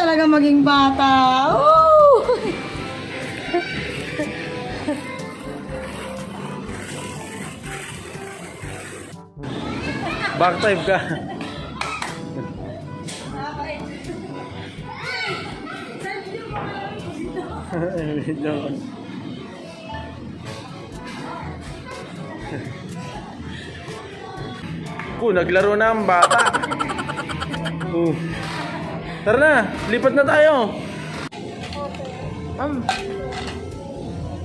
talaga maging bata. Oh! Back type ka. Naglaro na ang bata. Tara na, lipat na tayo.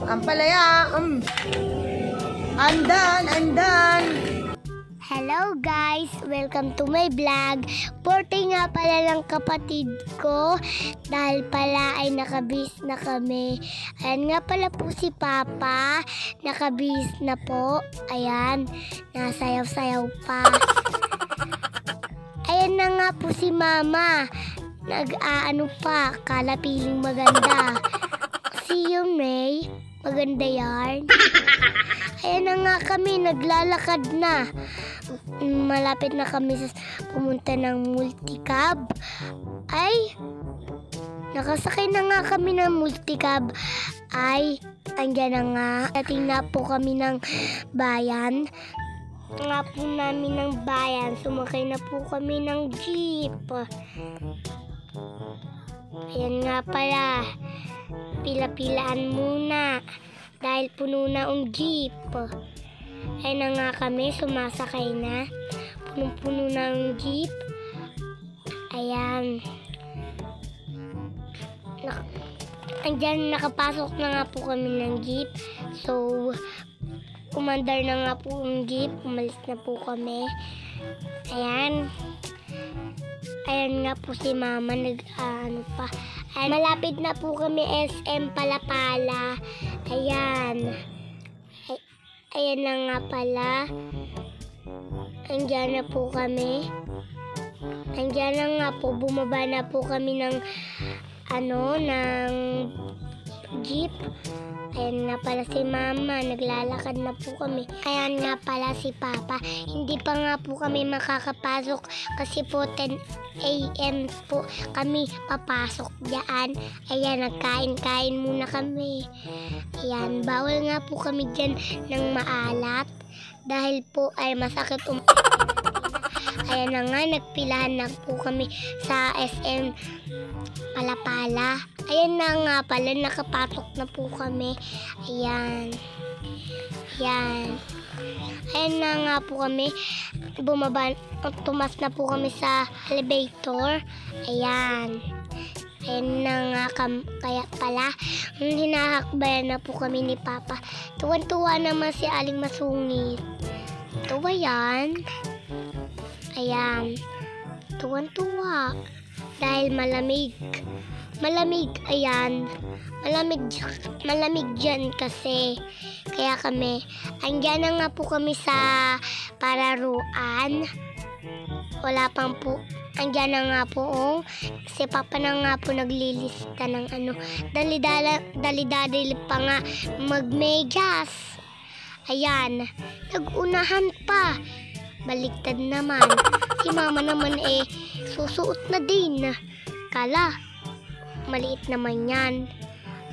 Ampalaya. Andan. Hello guys! Welcome to my vlog. Birthday nga pala ng kapatid ko dahil pala ay nakabis na kami. Ayan nga pala po si Papa. Nakabis na po. Ayan. Nasayaw-sayaw pa. Ayan na nga po si Mama. Nag-aano pa. Kala piling maganda. See you, May. Maganda yan. Ayan na nga kami. Naglalakad na. Malapit na kami sa pumunta ng multicab. Ay, nakasakay na nga kami ng multicab. Ay, andyan na nga. Dating na po kami ng bayan. Nga po namin ng bayan. Sumakay na po kami ng jeep. Ayan nga pala. Pila-pilaan muna. Dahil puno na ang jeep. Ay na nga kami, sumasakay na. Punong-puno na ang jeep. Ayan. Andyan, nakapasok na nga po kami ng jeep. So, umandar na nga po ang jeep. Umalis na po kami. Ayan. Ayan nga po si Mama, nag-ano pa. Ayan, malapit na po kami SM Palapala. Ayan. Ayan na nga pala. Andiyan na po kami. Andiyan na nga po. Bumaba na po kami ng ng jeep. Ayan nga pala si Mama. Naglalakad na po kami. Ayan nga pala si Papa. Hindi pa nga po kami makakapasok kasi po 10 AM po kami papasok diyan. Ayan, nagkain-kain muna kami. Ayan, bawal nga po kami dyan ng maalat dahil po ay masakit Ayan na nga, nagpilahan na po kami sa SM Palapala. Ayan na nga pala, nakapasok na po kami. Ayan. Ayan. Ayan na nga po kami. Bumaba, tumas na po kami sa elevator. Ayan. Ayan na nga kaya pala. Hinahakbayan na po kami ni Papa. Tuwan-tuwa naman si Aling Masungit. Tuwa yan. Ayan. Tuwan-tuwa. Dahil malamig. Malamig, ayan. Malamig dyan kasi. Kaya kami, andyan na nga po kami sa pararuan. Wala pang po. Andyan na nga po, si Papa na nga po naglilista ng dali-dali pa nga magmedyas. Ayan, nagunahan pa. Baliktad naman. Si Mama naman susuot na din. Kala, maliit naman yan.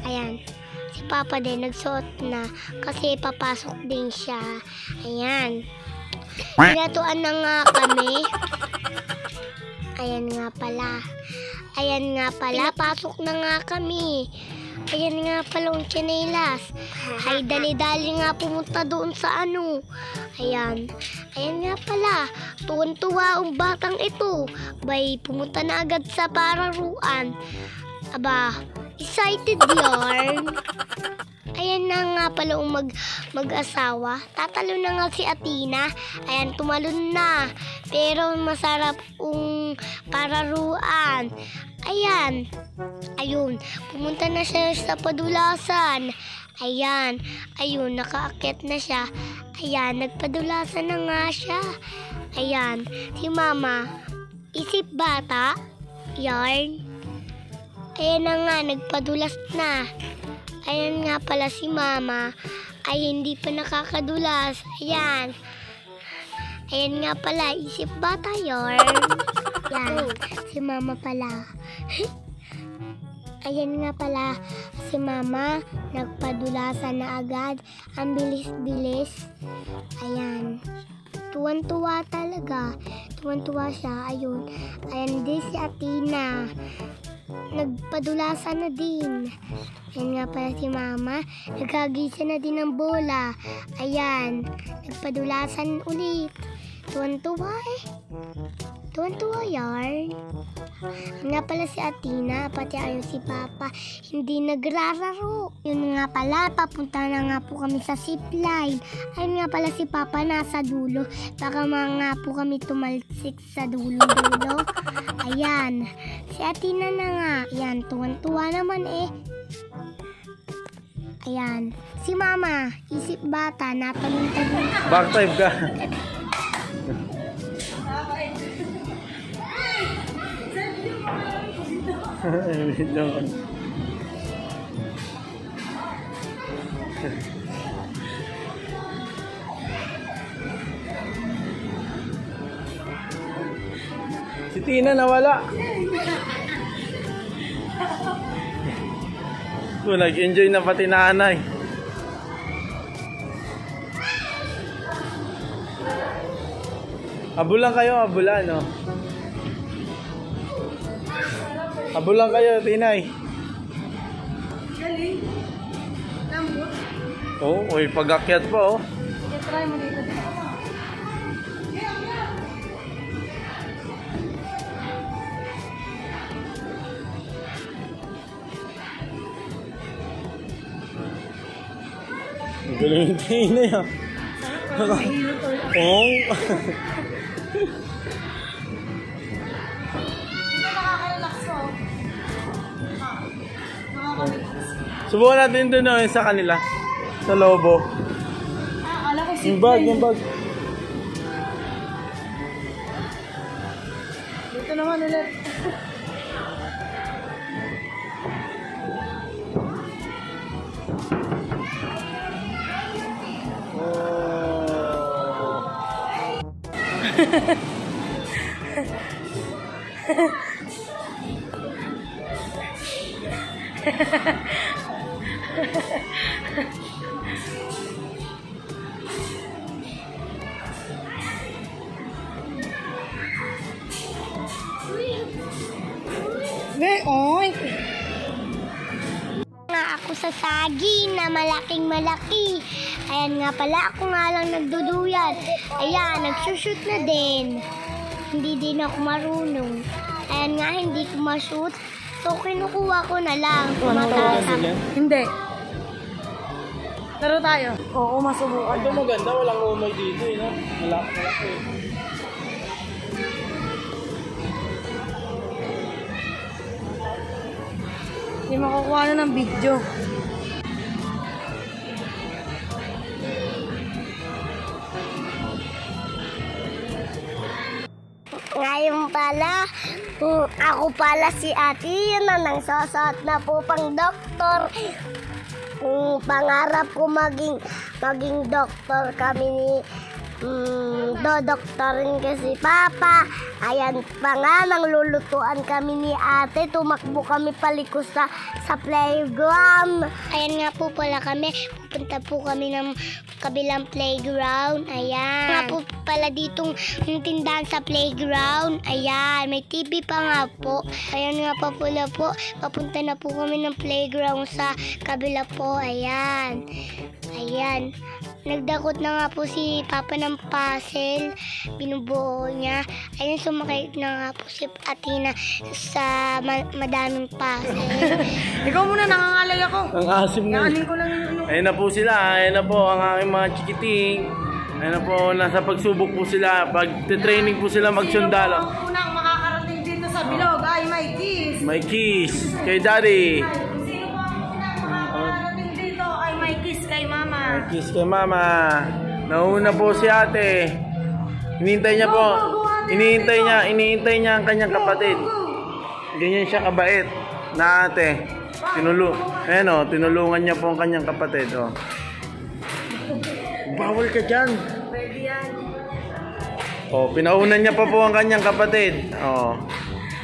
Ayan, si Papa din nagsuot na kasi papasok din siya. Ayan. Pinatuan na nga kami. Ayan nga pala. Ayan nga pala. Pasok na nga kami. Ayan nga pala ang tsinelas. Ay, dali-dali nga pumunta doon sa Ayan. Ayan nga pala. Tuwan-tuwa ang batang ito. Bay, pumunta na agad sa pararuan. Aba, excited yarn. Ayan na nga pala ang mag-asawa. Tatalo na nga si Athena. Ayan, tumalon na. Pero masarap ang pararuan. Ayan. Ayun, pumunta na siya sa padulasan. Ayan. Ayun, nakaakyat na siya. Ayan, nagpadulasan na nga siya. Ayan, si Mama, isip bata. Yarn. Ayan na nga, nagpadulas na. Ayan nga pala si Mama ay hindi pa nakakadulas. Ayan. Ayan nga pala, isip bata yarn. Yan, si Mama pala. Ayan nga pala, si Mama, nagpadulasan na agad. Ang bilis-bilis. Ayan. Tuwan-tuwa talaga. Tuwan-tuwa siya. Ayun. Ayan din si Athena. Nagpadulasan na din. Ayan nga pala si Mama. Nagkagisa na din ng bola. Ayan. Nagpadulasan ulit. Tuwan-tuwa eh. Tuwan-tuwa yarn. Nga pala si Athena, pati ayaw si Papa, hindi nagrararo. Yun nga pala, papunta na nga po kami sa zipline. Ayun nga pala si Papa nasa dulo. Baka nga po kami tumalsik sa dulo-dulo. Ayan. Si Athena na nga. Ayan, tuwan-tuwa naman eh. Ayan. Si Mama, isip bata, natalong-talong. Back type ka. Si Tina nawala. Nag-enjoy na pati nanay. Abulan kayo, abulan, no? Abulan kayo, Tinay. Galing. Lambot. Oo, oh, pag-akyat pa, oh. Try mo dito. Ang galing yung Tinay, ah. Oo. Subukan natin doon no, sa kanila. Sa lobo. Akala ko si Yung bag, yung bag. Dito naman ulit. Oy. Nga ako sa saging na malaking malaki. Ayan nga pala, ako nga lang nagduduyan. Ayan, nagsushoot na din. Hindi din ako marunong. Ayan nga, hindi ko ma-shoot. So, kinukuha ko na lang. Hindi. Laro tayo. Oo, masubukan. Ito maganda, walang umay dito, eh, no? Malaki. Hindi makukuha na ng video. Ngayon pala, ako pala si Ate, yun na nang sasat na po pang doktor. Pangarap ko maging doktor kami ni dodoktorin kasi Papa. Ayan pa nga, nang lulutuan kami ni Ate. Tumakbo kami paliko sa playground. Ayan nga po pala kami. Pupunta po kami ng kabilang playground. Ayan. Nga po pala ditong tindahan sa playground. Ayan. May TV pa nga po. Ayan nga pa pala po. Papunta na po kami ng playground sa kabila po. Ayan. Ayan. Nagdakot na nga po si Papa ng puzzle. Binubuo niya. Ayun, sumakay na nga po si Athena sa madaming puzzle. Ikaw muna, nangangalay ako. Ang asim na. Naanin ko lang yung... Ayun na po sila. Ayun na po ang aking mga chikiting. Ayun na po, nasa pagsubok po sila. Pag-training po sila magsundalo. Sino po ang unang makakarating dito sa bilog? Ay, may kiss. May kiss kay Daddy. Sino po ang unang makakarating dito? Ay, may kiss kay Mama. May kiss kay Mama. Nauna po si Ate. Hinihintay niya po. Hinihintay niya ang kanyang kapatid. Ganyan siya kabait na Ate. Ayan o, tinulungan niya po ang kanyang kapatid. O. Bawal ka dyan. Pwede yan. O, pinaunan niya pa po ang kanyang kapatid. O.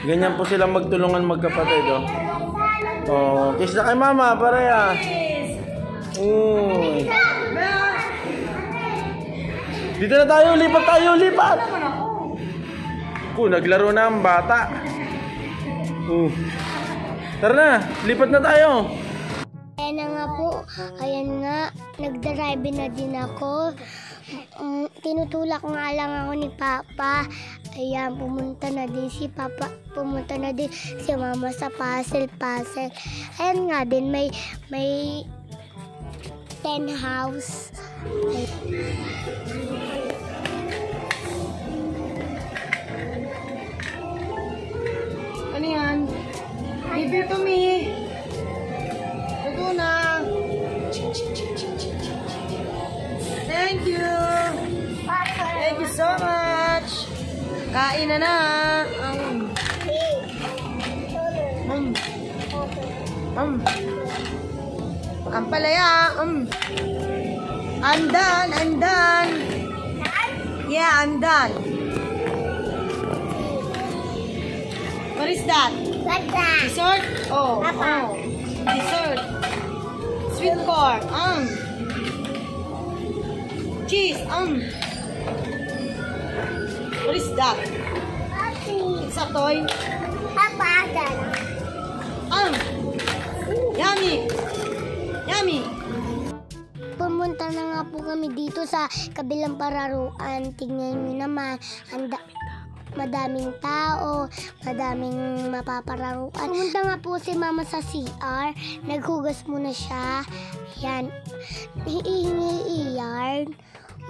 Ganyan po silang magtulungan magkapatid. O. Oh, kiss na kay mama, pareha. Kiss. Uy. Bella. Dito na tayo, lipat tayo, lipat. Naman ako. Naglaro na ang bata. Tara na, lipat na tayo. Ayan na nga po, ayan nga, nagdarive na din ako. Tinutulak nga lang ako ni Papa. Ayan, pumunta na din si Papa, pumunta na din si Mama sa puzzle. Ayan nga din, may 10 house. Ano yan? Give it to me. Ito na. Thank you. Thank you so much. Kain na na. Ang palaya. I'm done. Yeah, I'm done. What is that? What's that? Dessert? Oh, Papa. Dessert. Sweet corn. Cheese. What is that? It's a toy. Papa, Yummy. pumunta na nga po kami dito sa kabilang pararuan. Tingnan nyo naman, madaming tao, madaming mapapararuan. Pumunta nga po si Mama sa CR, naghugas muna siya. Ayan, hihingi yarn.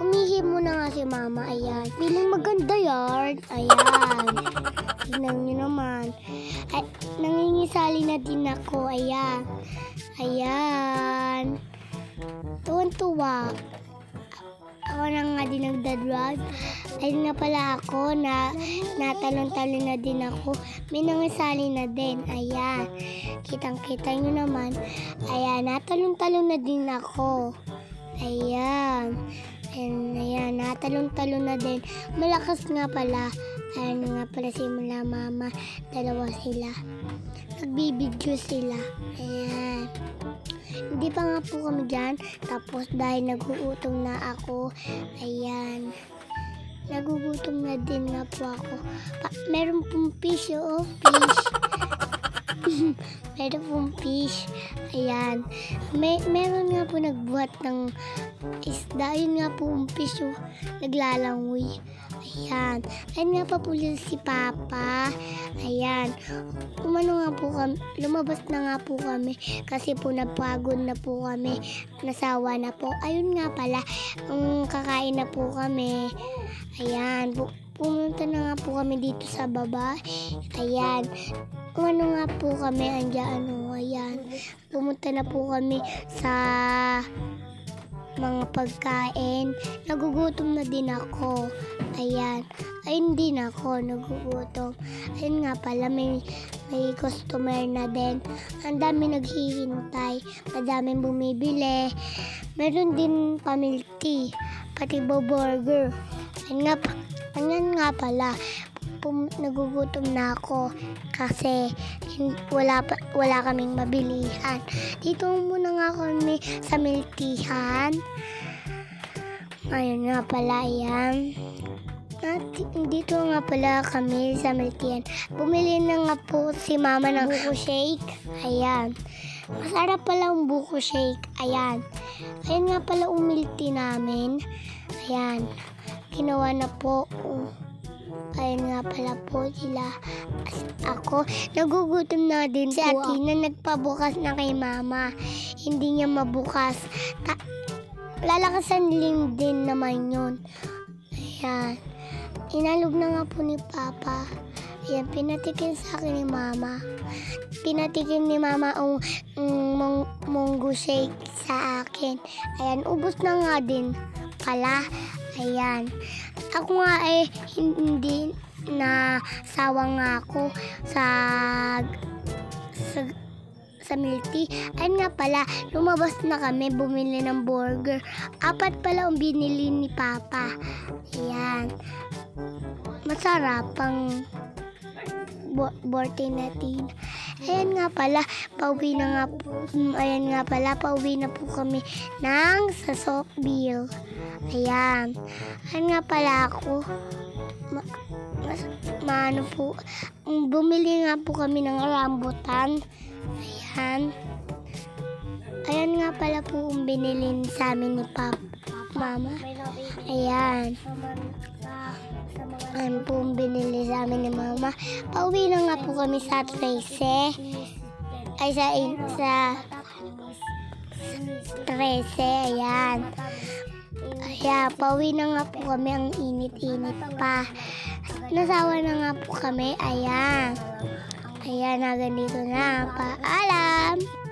Umihi muna nga si Mama, ayan. Feeling maganda yarn, ayan. Tingnan nyo naman. Ay, nangingisali na din ako, ayan. Ayan. Tuwan-tuwa. Ako na nga din nagdadrive. Ayun nga pala ako na natalon-talon na din ako. May nangisali na din. Ayan. Kitang-kita nyo naman. Ayan. Natalon-talon na din ako. Ayan. Ayan. Natalon-talon na din. Malakas nga pala. Ayan nga pala si Mama. Dalawa sila. Nagbibidyo sila. Ayan. Hindi pa nga po kami dyan. Tapos dahil nagugutom na ako, ayan. Nagugutom na din nga po ako. Meron pong fish, fish. Meron pong fish. Ayan. Meron nga po nagbuhat ng isda. Ayun nga po yung fish, naglalangoy. Ayan. Ayan nga pa po si Papa. Ayan. Umano nga po kami, lumabas na nga po kami kasi po napagod na po kami. Nasawa na po. Ayun nga pala, kakain na po kami. Ayan. Pumunta na nga po kami dito sa baba. Ayan. Umano nga po kami, ayan. Pumunta na po kami sa mga pagkain. Nagugutom na din ako. Ayan. Ayun din ako, nagugutom. Ayun nga pala, may customer na din. Ang dami naghihintay. Madaming bumibili. Meron din pamilti. Pati burger. Ayun nga pala. Nagugutom na ako kasi wala kaming mabilihan. Dito muna nga kami sa miltihan. Ayun nga pala, ayan. Dito nga pala kami sa miltihan. Bumili na nga po si Mama ng buko shake. Ayan. Masarap pala ang buko shake. Ayan. Ayan nga pala umilti namin. Ayan. Ginawa na po. Ayun nga pala po sila. Ako, nagugutom na din si Atina. Nagpabukas na kay Mama. Hindi niya mabukas. Lalakasan din naman yun. Ayan. Inalog na nga po ni Papa. Ayan, pinatikin sa akin ni Mama. Pinatikin ni Mama ang munggo shake sa akin. Ayan, ubos na nga din pala. Ayan. Ako nga hindi na sawa nga ako sa milk-tea. Ayun nga pala, lumabas na kami, bumili ng burger. 4 pala ang binili ni Papa. Ayan. Masarap ang 14 natin. Ayan nga pala, pauwi na po kami ng sa Sockville. Ayan. Ayan nga pala ako. Bumili nga po kami ng rambutan. Ayan. Ayan nga pala po ang binili sa amin ni Mama. Ayan. Ayan po ang binili sa amin ni Mama. Pauwi na nga po kami sa 13. Ay, sa 13. Ayan. Ayan, pauwi na nga po kami. Ang init-init pa. Nasawa na nga po kami. Ayan. Ayan, na ganito na. Paalam.